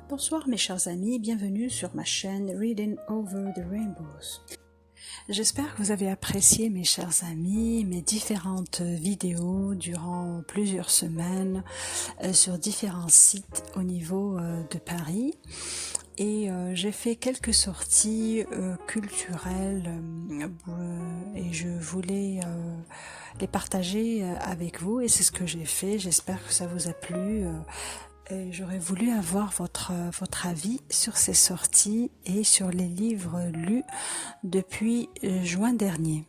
Bonsoir mes chers amis, bienvenue sur ma chaîne Reading Over the Rainbows. J'espère que vous avez apprécié mes chers amis, mes différentes vidéos durant plusieurs semaines sur différents sites au niveau de Paris. Et j'ai fait quelques sorties culturelles et je voulais les partager avec vous et c'est ce que j'ai fait. J'espère que ça vous a plu. Et j'aurais voulu avoir votre avis sur ces sorties et sur les livres lus depuis juin dernier.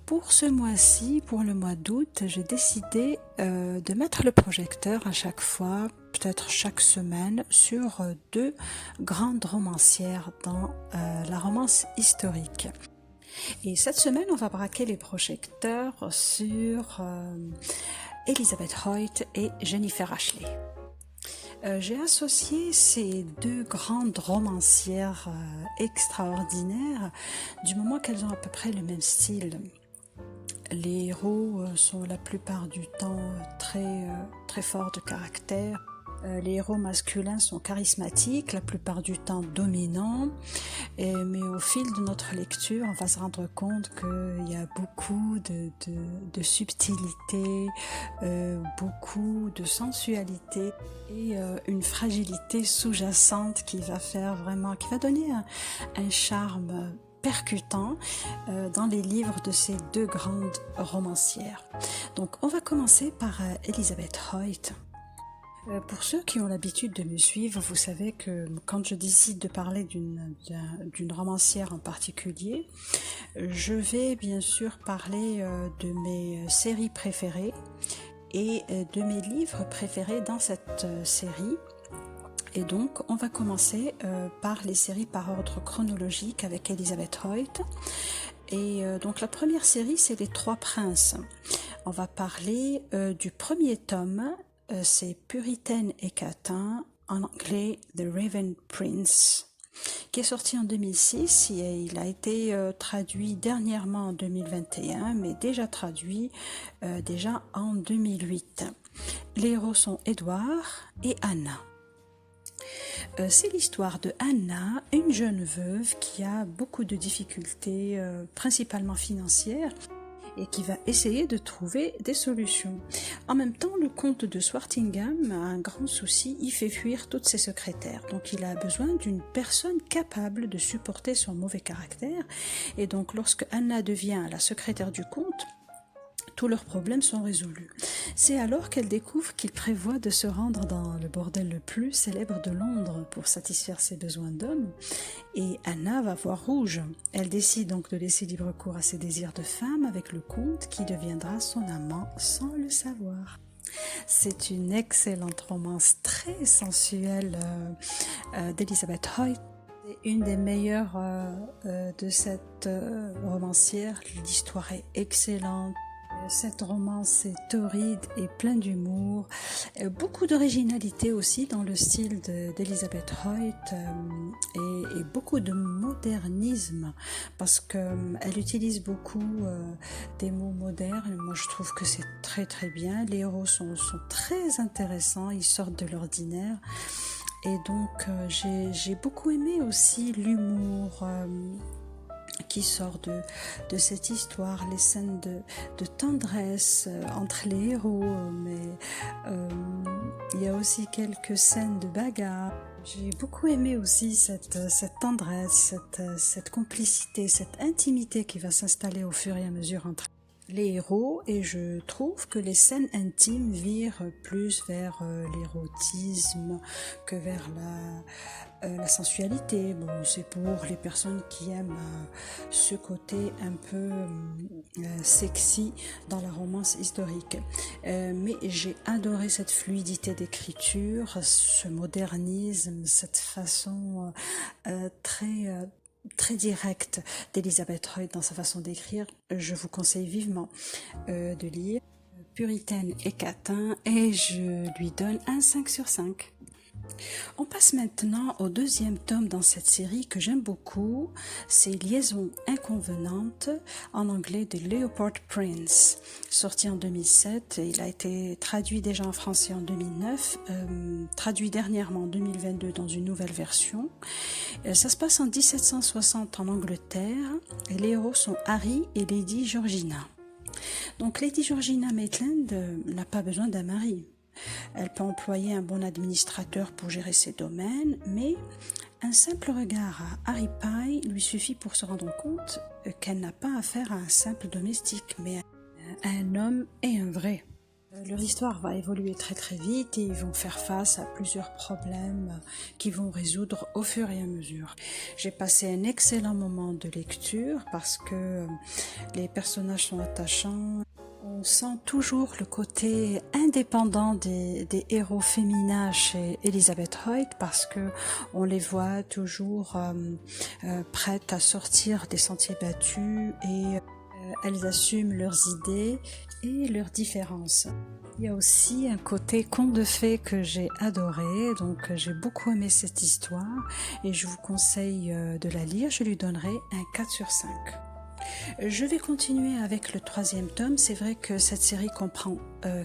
Pour ce mois-ci, pour le mois d'août, j'ai décidé de mettre le projecteur à chaque fois, peut-être chaque semaine, sur deux grandes romancières dans la romance historique. Et cette semaine, on va braquer les projecteurs sur Elizabeth Hoyt et Jennifer Ashley. J'ai associé ces deux grandes romancières extraordinaires du moment qu'elles ont à peu près le même style. Les héros sont la plupart du temps très forts de caractère. Les héros masculins sont charismatiques, la plupart du temps dominants, mais au fil de notre lecture, on va se rendre compte qu'il y a beaucoup de subtilité, beaucoup de sensualité et une fragilité sous-jacente qui va donner un charme percutant dans les livres de ces deux grandes romancières. Donc on va commencer par Elizabeth Hoyt. Pour ceux qui ont l'habitude de me suivre, vous savez que quand je décide de parler d'une romancière en particulier, je vais bien sûr parler de mes séries préférées et de mes livres préférés dans cette série. Et donc, on va commencer par les séries par ordre chronologique avec Elizabeth Hoyt. Et donc, la première série, c'est Les Trois Princes. On va parler du premier tome. C'est Puritaine et Catin, en anglais The Raven Prince, qui est sorti en 2006 et il a été traduit dernièrement en 2021, mais déjà traduit déjà en 2008. Les héros sont Edward et Anna. C'est l'histoire de Anna, une jeune veuve qui a beaucoup de difficultés, principalement financières, et qui va essayer de trouver des solutions. En même temps, le comte de Swartingham a un grand souci, il fait fuir toutes ses secrétaires. Donc il a besoin d'une personne capable de supporter son mauvais caractère. Et donc lorsque Anna devient la secrétaire du comte, tous leurs problèmes sont résolus. C'est alors qu'elle découvre qu'il prévoit de se rendre dans le bordel le plus célèbre de Londres pour satisfaire ses besoins d'homme. Et Anna va voir rouge. Elle décide donc de laisser libre cours à ses désirs de femme avec le comte qui deviendra son amant sans le savoir. C'est une excellente romance très sensuelle d'Elizabeth Hoyt. C'est une des meilleures de cette romancière. L'histoire est excellente. Cette romance est torride et pleine d'humour, beaucoup d'originalité aussi dans le style d'Elizabeth Hoyt et beaucoup de modernisme parce qu'elle utilise beaucoup des mots modernes. Moi je trouve que c'est très très bien. Les héros sont très intéressants, ils sortent de l'ordinaire et donc j'ai beaucoup aimé aussi l'humour qui sort de cette histoire, les scènes de tendresse entre les héros, mais il y a aussi quelques scènes de bagarre. J'ai beaucoup aimé aussi cette tendresse, cette complicité, cette intimité qui va s'installer au fur et à mesure entre les héros, et je trouve que les scènes intimes virent plus vers l'érotisme que vers la sensualité. Bon, c'est pour les personnes qui aiment ce côté un peu sexy dans la romance historique. Mais j'ai adoré cette fluidité d'écriture, ce modernisme, cette façon très directe d'Elizabeth Hoyt dans sa façon d'écrire. Je vous conseille vivement de lire Puritaine et Catin et je lui donne un 5 sur 5. On passe maintenant au deuxième tome dans cette série que j'aime beaucoup, c'est Liaison inconvenante, en anglais de Leopold Prince, sorti en 2007, il a été traduit déjà en français en 2009, traduit dernièrement en 2022 dans une nouvelle version. Ça se passe en 1760 en Angleterre, et les héros sont Harry et Lady Georgina. Donc Lady Georgina Maitland n'a pas besoin d'un mari. Elle peut employer un bon administrateur pour gérer ses domaines, mais un simple regard à Harry Pye lui suffit pour se rendre compte qu'elle n'a pas affaire à un simple domestique, mais à un homme et un vrai. Leur histoire va évoluer très très vite et ils vont faire face à plusieurs problèmes qu'ils vont résoudre au fur et à mesure. J'ai passé un excellent moment de lecture parce que les personnages sont attachants. On sent toujours le côté indépendant des héros féminins chez Elizabeth Hoyt parce que on les voit toujours prêtes à sortir des sentiers battus et elles assument leurs idées et leurs différences. Il y a aussi un côté conte de fées que j'ai adoré, donc j'ai beaucoup aimé cette histoire et je vous conseille de la lire, je lui donnerai un 4 sur 5. Je vais continuer avec le troisième tome. C'est vrai que cette série comprend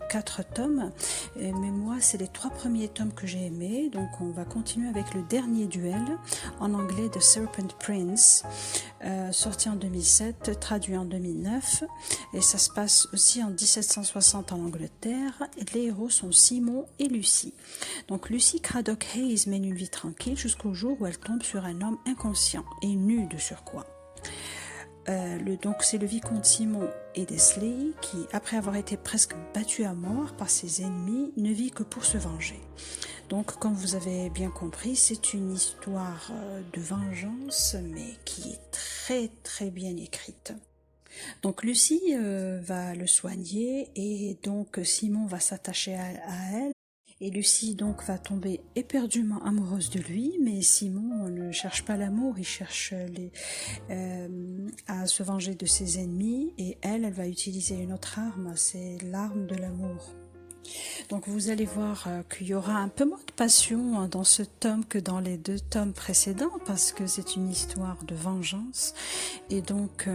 4 tomes, mais moi c'est les 3 premiers tomes que j'ai aimés. Donc on va continuer avec le dernier duel, en anglais de Serpent Prince, sorti en 2007, traduit en 2009, et ça se passe aussi en 1760 en Angleterre. Et les héros sont Simon et Lucy. Donc Lucy Craddock Hayes mène une vie tranquille jusqu'au jour où elle tombe sur un homme inconscient et nu de surcroît. Donc c'est le vicomte Simon Edesley qui, après avoir été presque battu à mort par ses ennemis, ne vit que pour se venger. Donc comme vous avez bien compris, c'est une histoire de vengeance, mais qui est très très bien écrite. Donc Lucie va le soigner et donc Simon va s'attacher à elle. Et Lucie donc va tomber éperdument amoureuse de lui, mais Simon ne cherche pas l'amour, il cherche à se venger de ses ennemis, et elle va utiliser une autre arme, c'est l'arme de l'amour. Donc vous allez voir qu'il y aura un peu moins de passion dans ce tome que dans les 2 tomes précédents, parce que c'est une histoire de vengeance, et donc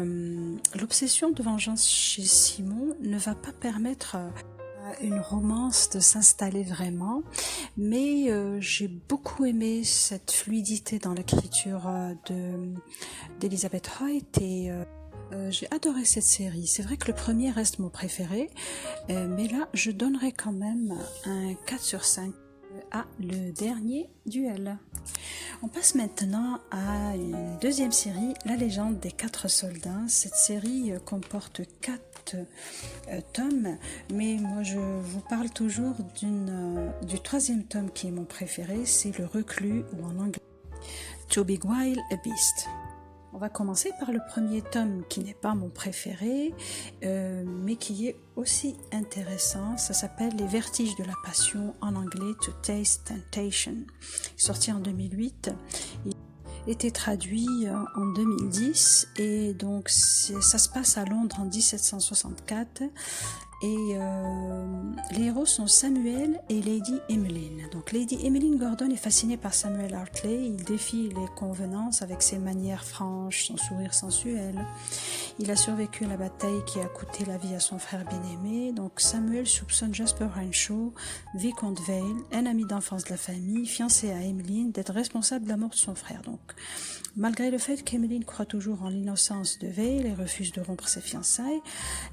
l'obsession de vengeance chez Simon ne va pas permettre une romance de s'installer vraiment, mais j'ai beaucoup aimé cette fluidité dans l'écriture d'Elizabeth Hoyt et j'ai adoré cette série. C'est vrai que le premier reste mon préféré, mais là je donnerai quand même un 4 sur 5 à le dernier duel. On passe maintenant à une deuxième série, La légende des 4 soldats. Cette série comporte 4 tomes, mais moi je vous parle toujours du 3e tome qui est mon préféré, c'est Le Reclus, ou en anglais To Beguile a Beast. On va commencer par le premier tome qui n'est pas mon préféré, mais qui est aussi intéressant. Ça s'appelle Les Vertiges de la Passion, en anglais To Taste Temptation. Sorti en 2008. Il était traduit en 2010 et donc ça se passe à Londres en 1764. Et les héros sont Samuel et Lady Emmeline. Donc Lady Emmeline Gordon est fascinée par Samuel Hartley. Il défie les convenances avec ses manières franches, son sourire sensuel. Il a survécu à la bataille qui a coûté la vie à son frère bien-aimé. Donc Samuel soupçonne Jasper Henshaw, vicomte Vale, un ami d'enfance de la famille, fiancé à Emmeline, d'être responsable de la mort de son frère. Donc malgré le fait qu'Emmeline croit toujours en l'innocence de Vale et refuse de rompre ses fiançailles,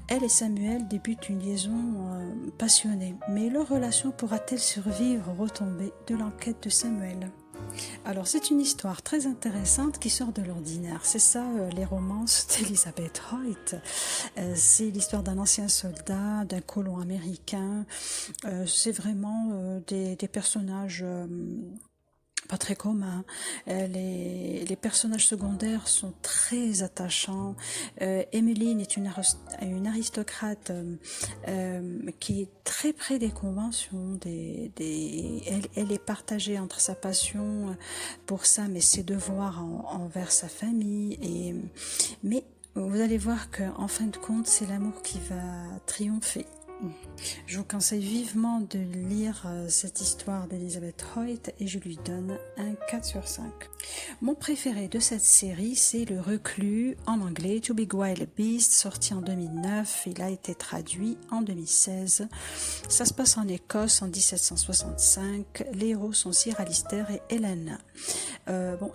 elle et Samuel débutent une liaison passionnée. Mais leur relation pourra-t-elle survivre aux retombées de l'enquête de Samuel ? Alors c'est une histoire très intéressante qui sort de l'ordinaire. C'est ça les romances d'Elizabeth Hoyt. C'est l'histoire d'un ancien soldat, d'un colon américain. C'est vraiment des personnages pas très commun. Les personnages secondaires sont très attachants. Emmeline est une aristocrate qui est très près des conventions. Elle est partagée entre sa passion pour ça, mais ses devoirs envers sa famille. Mais vous allez voir qu'en fin de compte, c'est l'amour qui va triompher. Je vous conseille vivement de lire cette histoire d'Elizabeth Hoyt et je lui donne un 4 sur 5. Mon préféré de cette série, c'est Le Reclus, en anglais, Two Big Wild Beasts, sorti en 2009. Il a été traduit en 2016. Ça se passe en Écosse en 1765. Les héros sont Sir Alistair et Hélène.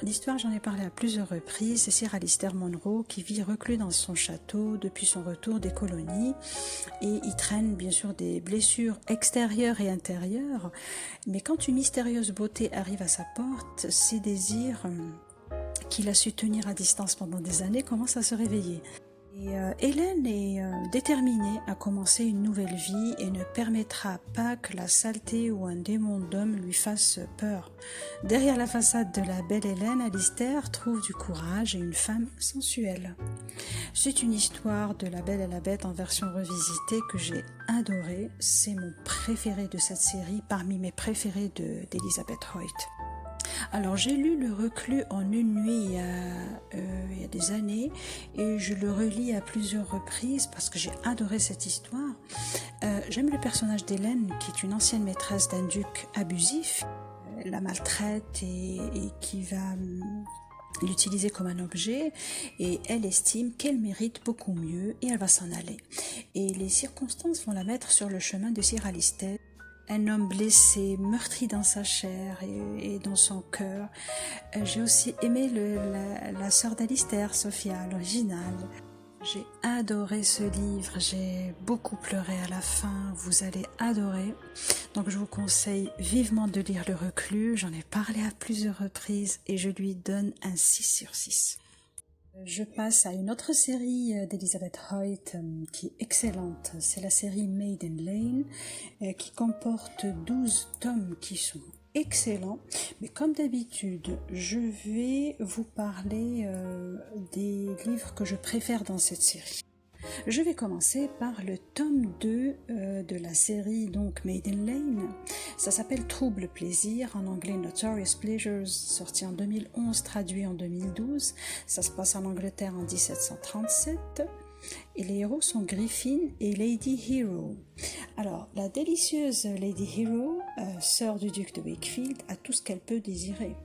L'histoire, j'en ai parlé à plusieurs reprises. C'est Sir Alistair Monroe qui vit reclus dans son château depuis son retour des colonies et il traîne bien sûr des blessures extérieures et intérieures, mais quand une mystérieuse beauté arrive à sa porte, ses désirs qu'il a su tenir à distance pendant des années commencent à se réveiller. Et Hélène est déterminée à commencer une nouvelle vie et ne permettra pas que la saleté ou un démon d'homme lui fasse peur. Derrière la façade de la belle Hélène, Alistair trouve du courage et une femme sensuelle. C'est une histoire de La Belle et la Bête en version revisitée que j'ai adorée. C'est mon préféré de cette série, parmi mes préférés d'Elizabeth Hoyt. Alors j'ai lu Le Reclus en une nuit il y a des années et je le relis à plusieurs reprises parce que j'ai adoré cette histoire. J'aime le personnage d'Hélène qui est une ancienne maîtresse d'un duc abusif, la maltraite et qui va l'utiliser comme un objet et elle estime qu'elle mérite beaucoup mieux et elle va s'en aller. Et les circonstances vont la mettre sur le chemin de Sir Alistair, un homme blessé, meurtri dans sa chair et dans son cœur. J'ai aussi aimé la sœur d'Alistair, Sophia, l'original. J'ai adoré ce livre, j'ai beaucoup pleuré à la fin, vous allez adorer. Donc je vous conseille vivement de lire Le Reclus, j'en ai parlé à plusieurs reprises et je lui donne un 6 sur 6. Je passe à une autre série d'Elizabeth Hoyt qui est excellente. C'est la série Maiden Lane qui comporte 12 tomes qui sont excellents. Mais comme d'habitude, je vais vous parler des livres que je préfère dans cette série. Je vais commencer par le tome 2 de la série donc Maiden Lane. Ça s'appelle Trouble Plaisir, en anglais Notorious Pleasures, sorti en 2011, traduit en 2012. Ça se passe en Angleterre en 1737. Et les héros sont Griffin et Lady Hero. Alors, la délicieuse Lady Hero, sœur du duc de Wakefield, a tout ce qu'elle peut désirer,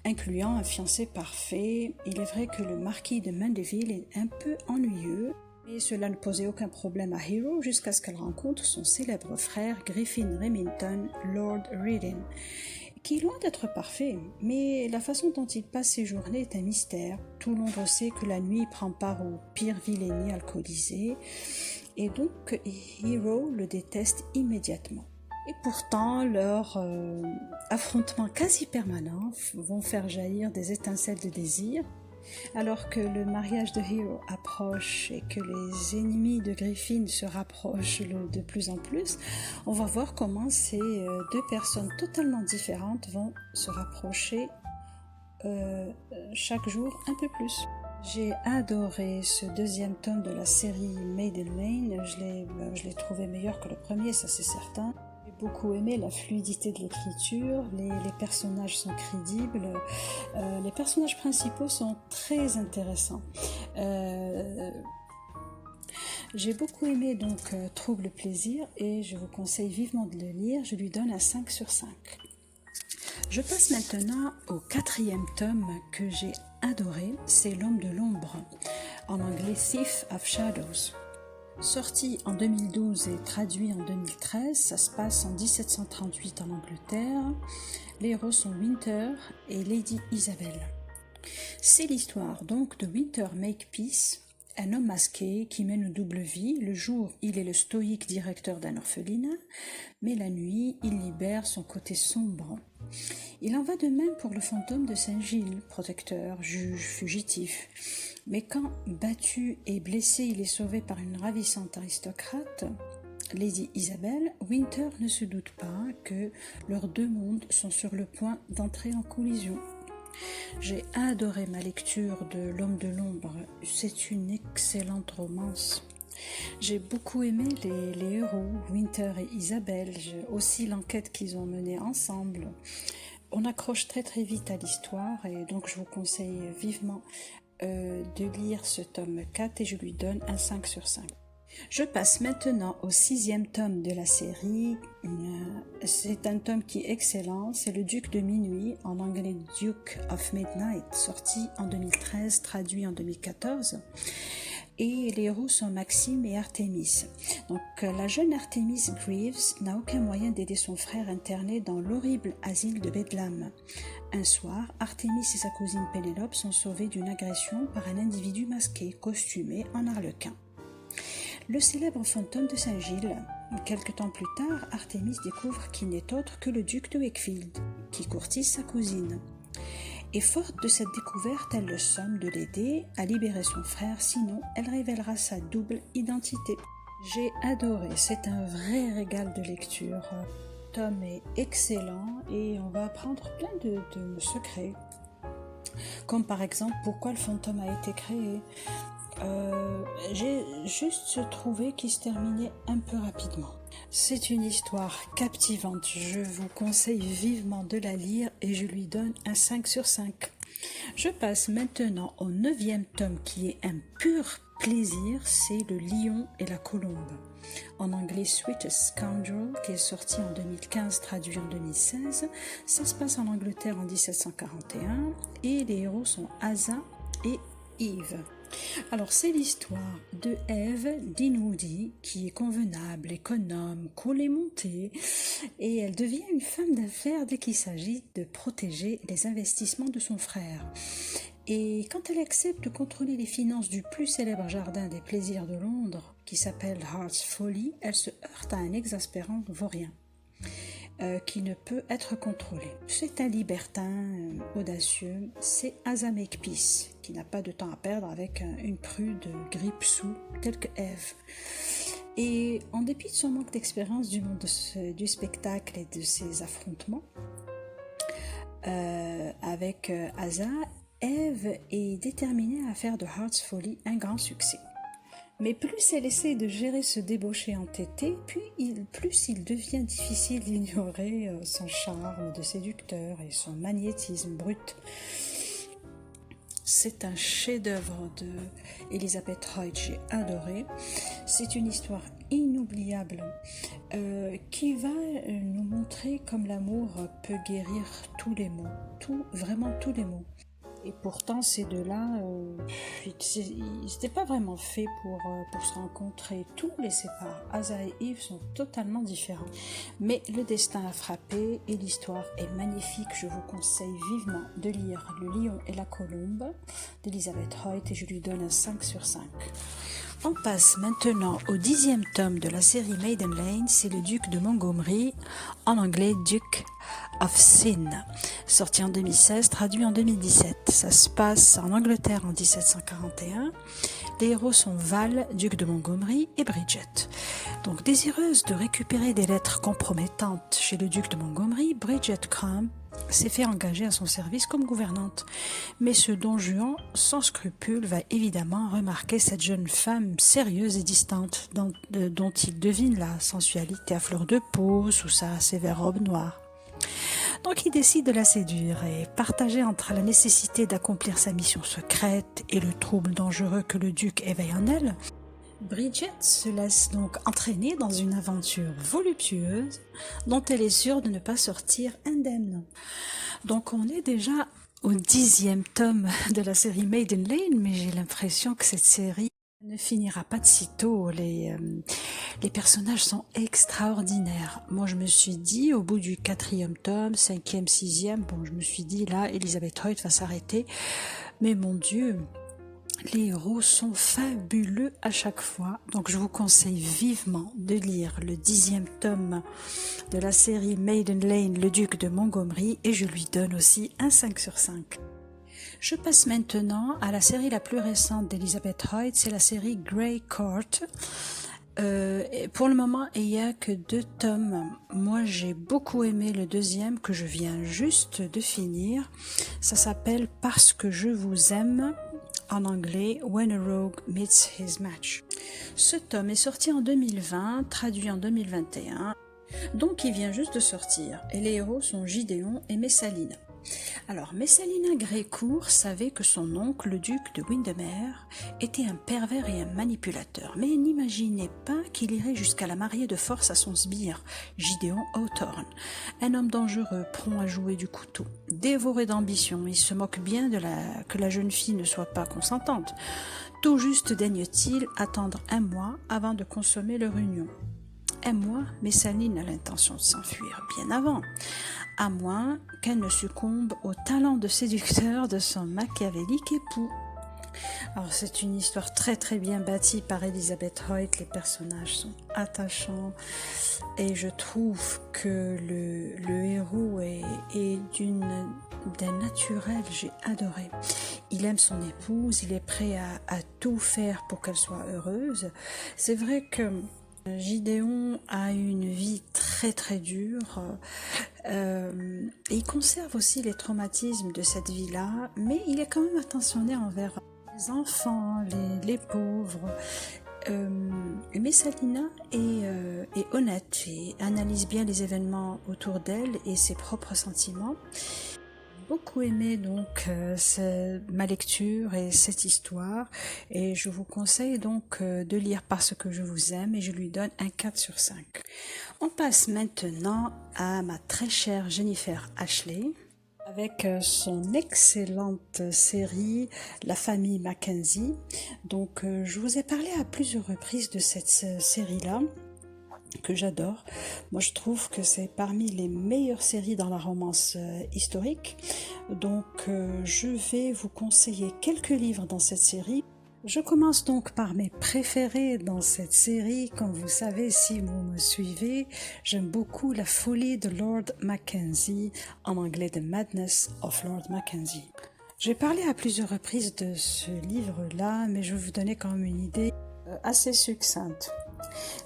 incluant un fiancé parfait. Il est vrai que le marquis de Mandeville est un peu ennuyeux, mais cela ne posait aucun problème à Hero jusqu'à ce qu'elle rencontre son célèbre frère Griffin Remington, Lord Riding, qui est loin d'être parfait, mais la façon dont il passe ses journées est un mystère. Tout Londres sait que la nuit il prend part aux pires vilainies alcoolisées, et donc Hero le déteste immédiatement. Et pourtant, leurs affrontements quasi permanents vont faire jaillir des étincelles de désir. Alors que le mariage de Hero approche et que les ennemis de Griffin se rapprochent de plus en plus, on va voir comment ces deux personnes totalement différentes vont se rapprocher chaque jour un peu plus. J'ai adoré ce deuxième tome de la série Maiden Lane, je l'ai trouvé meilleur que le premier, ça c'est certain. J'ai beaucoup aimé la fluidité de l'écriture, les personnages sont crédibles, les personnages principaux sont très intéressants. J'ai beaucoup aimé donc Trouble Plaisir et je vous conseille vivement de le lire, je lui donne un 5 sur 5. Je passe maintenant au 4e tome que j'ai adoré, c'est L'Homme de l'Ombre, en anglais Thief of Shadows. Sorti en 2012 et traduit en 2013, ça se passe en 1738 en Angleterre. Les héros sont Winter et Lady Isabel. C'est l'histoire donc de Winter Makepeace, un homme masqué qui mène une double vie. Le jour, il est le stoïque directeur d'un orphelinat, mais la nuit, il libère son côté sombre. Il en va de même pour le fantôme de Saint-Gilles, protecteur, juge, fugitif. Mais quand, battu et blessé, il est sauvé par une ravissante aristocrate, Lady Isabel, Winter ne se doute pas que leurs deux mondes sont sur le point d'entrer en collision. J'ai adoré ma lecture de L'Homme de l'Ombre, c'est une excellente romance. J'ai beaucoup aimé les héros, Winter et Isabelle, aussi l'enquête qu'ils ont menée ensemble. On accroche très très vite à l'histoire et donc je vous conseille vivement de lire ce tome 4 et je lui donne un 5 sur 5. Je passe maintenant au 6e tome de la série. C'est un tome qui est excellent, c'est Le Duc de Minuit, en anglais Duke of Midnight, sorti en 2013, traduit en 2014. Et les héros sont Maxime et Artemis. Donc la jeune Artemis Greaves n'a aucun moyen d'aider son frère interné dans l'horrible asile de Bedlam. Un soir, Artemis et sa cousine Pénélope sont sauvés d'une agression par un individu masqué, costumé en arlequin. Le célèbre fantôme de Saint-Gilles. Quelque temps plus tard, Artemis découvre qu'il n'est autre que le duc de Wakefield, qui courtise sa cousine. Et forte de cette découverte, elle le somme de l'aider à libérer son frère, sinon elle révélera sa double identité. J'ai adoré, c'est un vrai régal de lecture. Le tome est excellent et on va apprendre plein de secrets. Comme par exemple pourquoi le fantôme a été créé. J'ai juste trouvé qu'il se terminait un peu rapidement. C'est une histoire captivante, je vous conseille vivement de la lire et je lui donne un 5 sur 5. Je passe maintenant au 9e tome qui est un pur plaisir, c'est Le Lion et la Colombe. En anglais Sweetest Scoundrel, qui est sorti en 2015, traduit en 2016. Ça se passe en Angleterre en 1741 et les héros sont Asa et Eve. Alors c'est l'histoire de Eve Dinwoodie qui est convenable, économe, cool et montée et elle devient une femme d'affaires dès qu'il s'agit de protéger les investissements de son frère. Et quand elle accepte de contrôler les finances du plus célèbre jardin des plaisirs de Londres qui s'appelle Heart's Folly, elle se heurte à un exaspérant vaurien. Qui ne peut être contrôlé. C'est un libertin audacieux, c'est Asa Makepeace, qui n'a pas de temps à perdre avec une prude grippe-sous telle que Eve. Et en dépit de son manque d'expérience du monde du spectacle et de ses affrontements avec Asa, Eve est déterminée à faire de Heart's Folly un grand succès. Mais plus elle essaie de gérer ce débauché entêté, plus il devient difficile d'ignorer son charme de séducteur et son magnétisme brut. C'est un chef-d'œuvre de Elizabeth Hoyt, j'ai adoré. C'est une histoire inoubliable qui va nous montrer comme l'amour peut guérir tous les maux, vraiment tous les maux. Et pourtant, ces deux-là, ils n'étaient pas vraiment faits pour se rencontrer. Tout les sépare. Asa et Eve sont totalement différents. Mais le destin a frappé et l'histoire est magnifique. Je vous conseille vivement de lire Le Lion et la Colombe d'Elizabeth Hoyt et je lui donne un 5 sur 5. On passe maintenant au 10e tome de la série Maiden Lane, c'est Le Duc de Montgomery, en anglais Duke of Sin, sorti en 2016, traduit en 2017. Ça se passe en Angleterre en 1741. Les héros sont Val, duc de Montgomery, et Bridget. Donc désireuse de récupérer des lettres compromettantes chez le duc de Montgomery, Bridget Crumb s'est fait engager à son service comme gouvernante. Mais ce don Juan, sans scrupule, va évidemment remarquer cette jeune femme sérieuse et distante dont il devine la sensualité à fleur de peau sous sa sévère robe noire. Donc il décide de la séduire et partagé entre la nécessité d'accomplir sa mission secrète et le trouble dangereux que le duc éveille en elle, Bridget se laisse donc entraîner dans une aventure voluptueuse dont elle est sûre de ne pas sortir indemne. Donc on est déjà au 10e tome de la série Maiden Lane, mais j'ai l'impression que cette série ne finira pas de sitôt. Les personnages sont extraordinaires. Moi je me suis dit au bout du 4e tome, 5e, 6e, je me suis dit là Elizabeth Hoyt va s'arrêter, mais mon Dieu, les héros sont fabuleux à chaque fois, donc je vous conseille vivement de lire le 10e tome de la série Maiden Lane, le duc de Montgomery, et je lui donne aussi un 5 sur 5. Je passe maintenant à la série la plus récente d'Elizabeth Hoyt, c'est la série Grey Court. Pour le moment, il n'y a que 2 tomes. Moi, j'ai beaucoup aimé le 2e que je viens juste de finir. Ça s'appelle Parce que je vous aime. En anglais, When a Rogue Meets His Match. Ce tome est sorti en 2020, traduit en 2021, donc il vient juste de sortir, et les héros sont Gideon et Messaline. Alors, Messalina Grécourt savait que son oncle, le duc de Windermere, était un pervers et un manipulateur, mais n'imaginait pas qu'il irait jusqu'à la marier de force à son sbire, Gideon Hawthorne, un homme dangereux, prompt à jouer du couteau. Dévoré d'ambition, il se moque bien que la jeune fille ne soit pas consentante. Tout juste daigne-t-il attendre un mois avant de consommer leur union. Un mois, Messalina a l'intention de s'enfuir bien avant, à moins qu'elle ne succombe au talent de séducteur de son machiavélique époux. Alors c'est une histoire très très bien bâtie par Elizabeth Hoyt, les personnages sont attachants et je trouve que le héros est d'un naturel, j'ai adoré. Il aime son épouse, il est prêt à tout faire pour qu'elle soit heureuse. C'est vrai que Gideon a une vie très très dure. Il conserve aussi les traumatismes de cette vie-là, mais il est quand même attentionné envers les enfants, les pauvres. Messalina est honnête et analyse bien les événements autour d'elle et ses propres sentiments. Beaucoup aimé donc ma lecture et cette histoire et je vous conseille donc de lire Parce que je vous aime et je lui donne un 4 sur 5. On passe maintenant à ma très chère Jennifer Ashley avec son excellente série La famille Mackenzie. Donc je vous ai parlé à plusieurs reprises de cette série-là que j'adore. Moi je trouve que c'est parmi les meilleures séries dans la romance historique. Donc je vais vous conseiller quelques livres dans cette série. Je commence donc par mes préférés dans cette série. Comme vous savez, si vous me suivez, j'aime beaucoup La folie de Lord Mackenzie, en anglais The Madness of Lord Mackenzie. J'ai parlé à plusieurs reprises de ce livre-là, mais je vais vous donner quand même une idée assez succincte.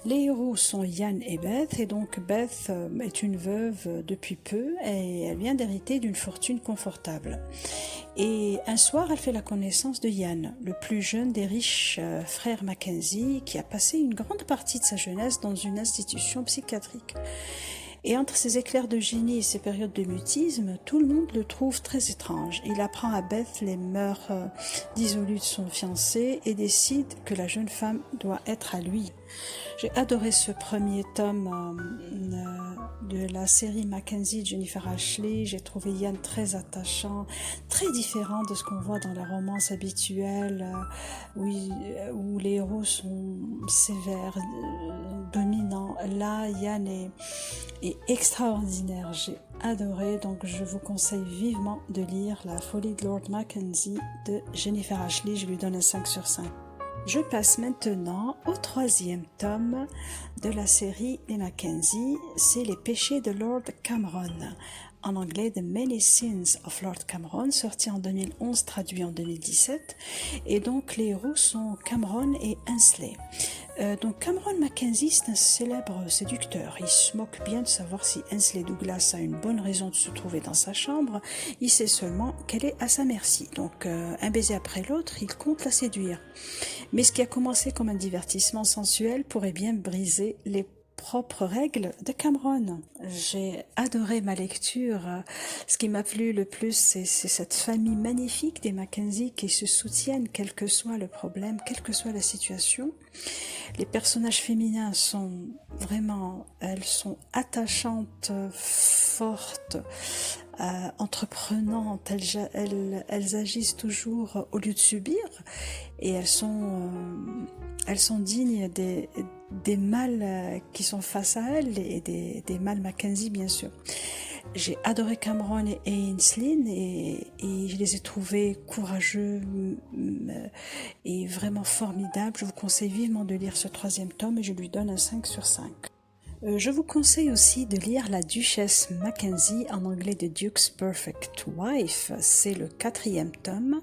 Les héros sont Ian et Beth, et donc Beth est une veuve depuis peu et elle vient d'hériter d'une fortune confortable. Et un soir, elle fait la connaissance de Ian, le plus jeune des riches frères Mackenzie, qui a passé une grande partie de sa jeunesse dans une institution psychiatrique. Et entre ses éclairs de génie et ses périodes de mutisme, tout le monde le trouve très étrange. Il apprend à Beth les mœurs dissolues de son fiancé et décide que la jeune femme doit être à lui. J'ai adoré ce premier tome de la série Mackenzie de Jennifer Ashley. J'ai trouvé Ian très attachant, très différent de ce qu'on voit dans la romance habituelle, où les héros sont sévères, dominants. Là, Ian est extraordinaire. J'ai adoré, donc je vous conseille vivement de lire La folie de Lord Mackenzie de Jennifer Ashley. Je lui donne un 5 sur 5. Je passe maintenant au troisième tome de la série Les Mackenzie, c'est Les péchés de Lord Cameron, en anglais The Many Sins of Lord Cameron, sorti en 2011, traduit en 2017, et donc les héros sont Cameron et Ainsley. Donc Cameron Mackenzie, c'est un célèbre séducteur. Il se moque bien de savoir si Ainsley Douglas a une bonne raison de se trouver dans sa chambre. Il sait seulement qu'elle est à sa merci. Donc un baiser après l'autre, il compte la séduire. Mais ce qui a commencé comme un divertissement sensuel pourrait bien briser les propres règles de Cameron. J'ai adoré ma lecture. Ce qui m'a plu le plus, c'est cette famille magnifique des Mackenzie qui se soutiennent quel que soit le problème, quelle que soit la situation. Les personnages féminins sont vraiment, elles sont attachantes, fortes, entreprenantes, elles agissent toujours au lieu de subir et elles sont dignes des mâles qui sont face à elles et des mâles Mackenzie bien sûr. J'ai adoré Cameron et Ainsley et je les ai trouvés courageux et vraiment formidables. Je vous conseille vivement de lire ce troisième tome et je lui donne un 5 sur 5. Je vous conseille aussi de lire La Duchesse Mackenzie, en anglais The Duke's Perfect Wife. C'est le 4e tome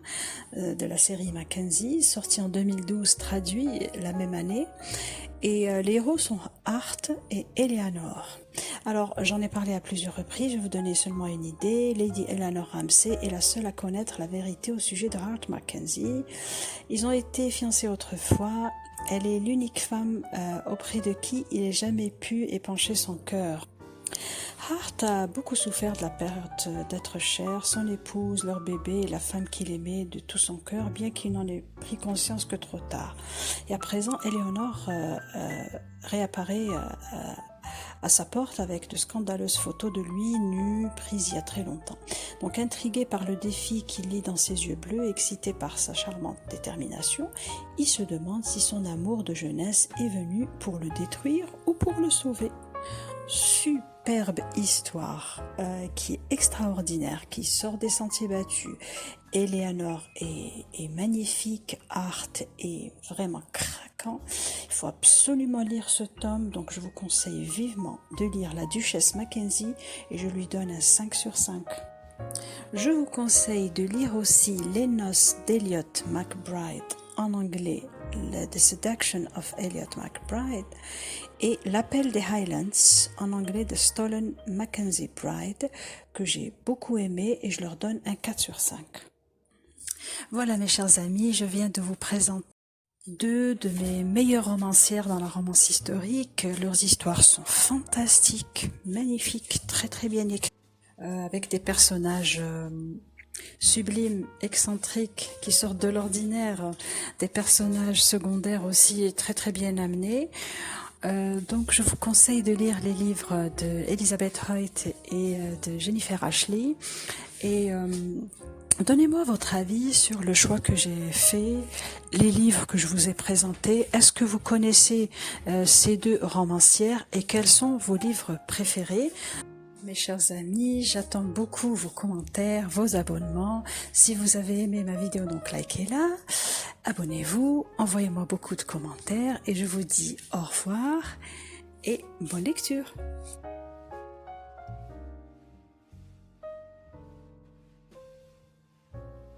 de la série Mackenzie, sorti en 2012, traduit la même année. Et les héros sont Art et Eleanor. Alors, j'en ai parlé à plusieurs reprises, je vais vous donner seulement une idée. Lady Eleanor Ramsay est la seule à connaître la vérité au sujet de Art Mackenzie. Ils ont été fiancés autrefois. Elle est l'unique femme auprès de qui il n'ait jamais pu épancher son cœur. Hart a beaucoup souffert de la perte d'être cher, son épouse, leur bébé et la femme qu'il aimait de tout son cœur, bien qu'il n'en ait pris conscience que trop tard. Et à présent, Eleanor réapparaît à sa porte avec de scandaleuses photos de lui nu, prises il y a très longtemps. Donc intrigué par le défi qu'il lit dans ses yeux bleus, excité par sa charmante détermination, il se demande si son amour de jeunesse est venu pour le détruire ou pour le sauver. Superbe histoire qui est extraordinaire, qui sort des sentiers battus. Eleanor est magnifique, Art est vraiment craquant. Il faut absolument lire ce tome, donc je vous conseille vivement de lire La Duchesse Mackenzie et je lui donne un 5 sur 5. Je vous conseille de lire aussi Les Noces d'Elliot McBride en anglais, The Seduction of Elliot McBride, et L'Appel des Highlands en anglais, The Stolen Mackenzie Bride, que j'ai beaucoup aimé et je leur donne un 4 sur 5. Voilà mes chers amis, je viens de vous présenter deux de mes meilleures romancières dans la romance historique. Leurs histoires sont fantastiques, magnifiques, très très bien écrites, avec des personnages sublimes, excentriques, qui sortent de l'ordinaire, des personnages secondaires aussi très très bien amenés. Donc je vous conseille de lire les livres de Elizabeth Hoyt et de Jennifer Ashley et donnez-moi votre avis sur le choix que j'ai fait, les livres que je vous ai présentés. Est-ce que vous connaissez ces deux romancières et quels sont vos livres préférés? Mes chers amis, j'attends beaucoup vos commentaires, vos abonnements. Si vous avez aimé ma vidéo, donc likez-la, abonnez-vous, envoyez-moi beaucoup de commentaires et je vous dis au revoir et bonne lecture.